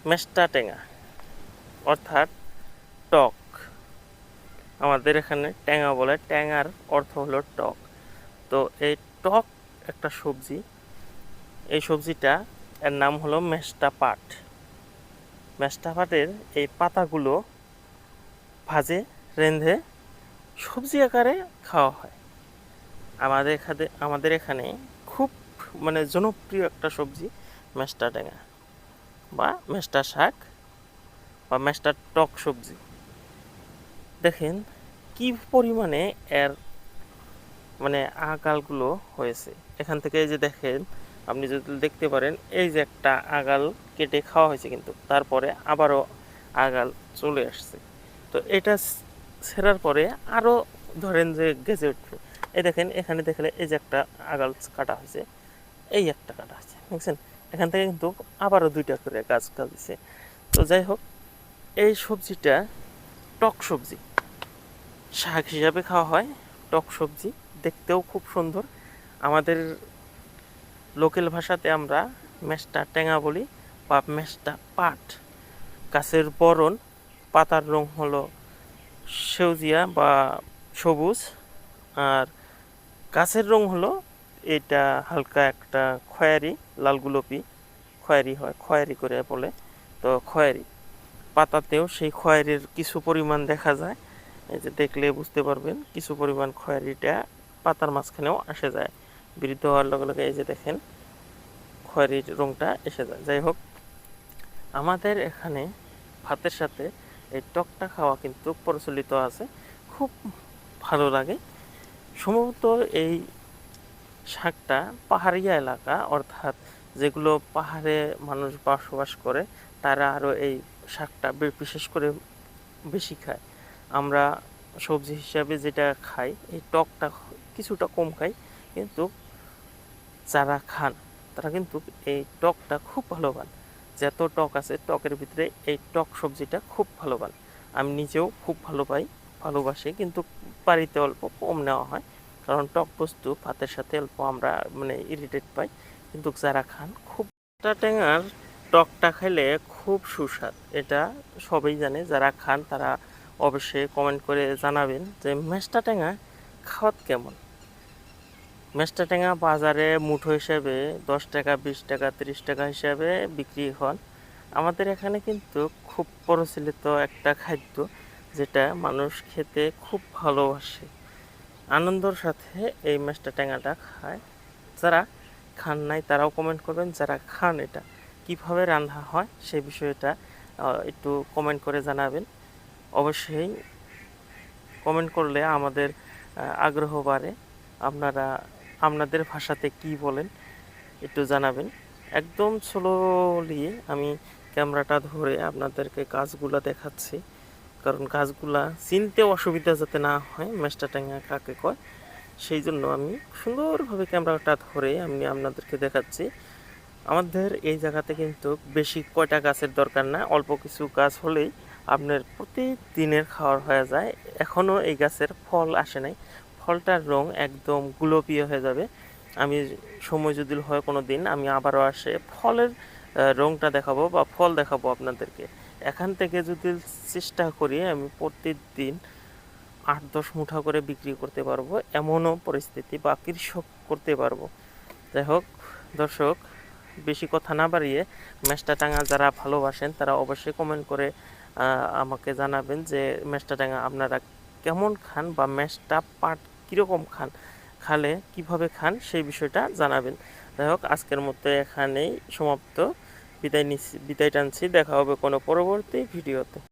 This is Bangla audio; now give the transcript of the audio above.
মেষ্টা টেঙা অর্থাৎ টক। আমাদের এখানে টেঙা বলে, টেঙার অর্থ হলো টক। তো এই টক একটা সবজি, এই সবজিটা এর নাম হলো মেষ্টা পাট। মেষ্টা পাটের এই পাতাগুলো ভাজে রেঁধে সবজি আকারে খাওয়া হয়। আমাদের এখানে খুব জনপ্রিয় একটা সবজি মেষ্টা টেঙা বা মেষ্টা শাক বা মেষ্টা টক সবজি। দেখেন কি পরিমাণে এর আগালগুলো হয়েছে। এখান থেকে এই যে দেখেন, আপনি যদি দেখতে পারেন, এই যে একটা আগাল কেটে খাওয়া হয়েছে, কিন্তু তারপরে আবারও আগাল চলে আসছে। তো এটা ছেঁড়ার পরে আরও ধরেন যে গেজে উঠবে। এই দেখেন, এখানে দেখলে এই যে একটা আগাল কাটা হয়েছে, এই একটা কাটা হয়েছে, দেখছেন? এখান থেকে কিন্তু আবারও 2টা করে গাছ দিছে। তো যাই হোক, এই সবজিটা টক সবজি, শাক হিসাবে খাওয়া হয়, টক সবজি, দেখতেও খুব সুন্দর। আমাদের লোকাল ভাষাতে আমরা মেষ্টা টেঙা বলি বা মেষ্টা পাট। গাছের বরণ, পাতার রং হলো সবুজিয়া বা সবুজ, আর গাছের রং হলো এটা হালকা একটা খয়েরি, লাল গোলাপি খয়েরি হয়, খয়েরি করে বলে। তো খয়েরি পাতাতেও সেই খয়েরির কিছু পরিমাণ দেখা যায়। এই যে দেখলে বুঝতে পারবেন, কিছু পরিমাণ খয়েরিটা পাতার মাঝখানেও আসে যায়। বৃদ্ধ হওয়ার লগে লগে এই যে দেখেন খয়েরির রংটা এসে যায়। যাই হোক, আমাদের এখানে ভাতের সাথে এই টকটা খাওয়া কিন্তু প্রচলিত আছে, খুব ভালো লাগে। সম্ভবত এই শাকটা পাহাড়িয়া এলাকা, অর্থাৎ যেগুলো পাহাড়ে মানুষ বসবাস করে, তারা আরও এই শাকটা বিশেষ করে বেশি খায়। আমরা সবজি হিসাবে যেটা খাই, এই টকটা কিছুটা কম খাই, কিন্তু যারা খান তারা কিন্তু এই টকটা খুব ভালো পান। যত টক আছে, টকের ভিতরে এই টক সবজিটা খুব ভালো পান। আমি নিজেও খুব ভালোবাসি, কিন্তু বাড়িতে অল্প কম নেওয়া হয়, কারণ টক বস্তু ভাতের সাথে অল্প আমরা ইরিটেট পাই। কিন্তু যারা খান, খুব টেঙার টকটা খেলে খুব সুস্বাদ, এটা সবাই জানে। যারা খান তারা অবশ্যই কমেন্ট করে জানাবেন যে মেষ্টা টেঙা খাওয়াত কেমন। মেষ্টা টেঙা বাজারে মুঠো হিসেবে 10 টাকা, 20 টাকা, 30 টাকা হিসাবে বিক্রি হন। আমাদের এখানে কিন্তু খুব প্রচলিত একটা খাদ্য, যেটা মানুষ খেতে খুব ভালোবাসে, আনন্দর সাথে এই মেষ্টা টেঙাটা খায়। যারা খান নাই তারাও কমেন্ট করবেন, যারা খান এটা কিভাবে রান্না হয় সেই বিষয়টা একটু কমেন্ট করে জানাবেন। অবশ্যই কমেন্ট করলে আমাদের আগ্রহ বাড়ে। আপনাদের ভাষাতে কি বলেন একটু জানাবেন। একদম স্লোলি আমি ক্যামেরাটা ধরে আপনাদেরকে গাছগুলা দেখাচ্ছি, কারণ গাছগুলা চিনতে অসুবিধা যাতে না হয় মেষ্টা টেঙা কাকে কয়, সেই জন্য আমি সুন্দরভাবে ক্যামেরাটা ধরে আমি আপনাদেরকে দেখাচ্ছি। আমাদের এই জায়গাতে কিন্তু বেশি কয়টা গাছের দরকার না, অল্প কিছু গাছ হলেই আপনার প্রতিদিনের খাওয়ার হয়ে যায়। এখনও এই গাছের ফল আসে নাই, ফলটার রং একদম গুলপিয়া হয়ে যাবে। আমি সময় যদি হয় কোনো দিন, আমি আবারও আসে ফলের রংটা দেখাবো বা ফল দেখাবো আপনাদেরকে। এখান থেকে যদি চেষ্টা করি আমি প্রতিদিন 8-10 মুঠা করে বিক্রি করতে পারবো, এমনও পরিস্থিতি, বা কৃষক করতে পারবো। যাই হোক দর্শক, বেশি কথা না বাড়িয়ে মেষ্টা টেঙা যারা ভালোবাসেন তারা অবশ্যই কমেন্ট করে আমাকে জানাবেন যে মেষ্টা টেঙা আপনারা কেমন খান, বা মেষ্টা পাট কীরকম খান, খালে কিভাবে খান সেই বিষয়টা জানাবেন। যাই হোক, আজকের মতো এখানেই সমাপ্ত। বিদায় টানছি। দেখা হবে কোনো পরবর্তী ভিডিওতে।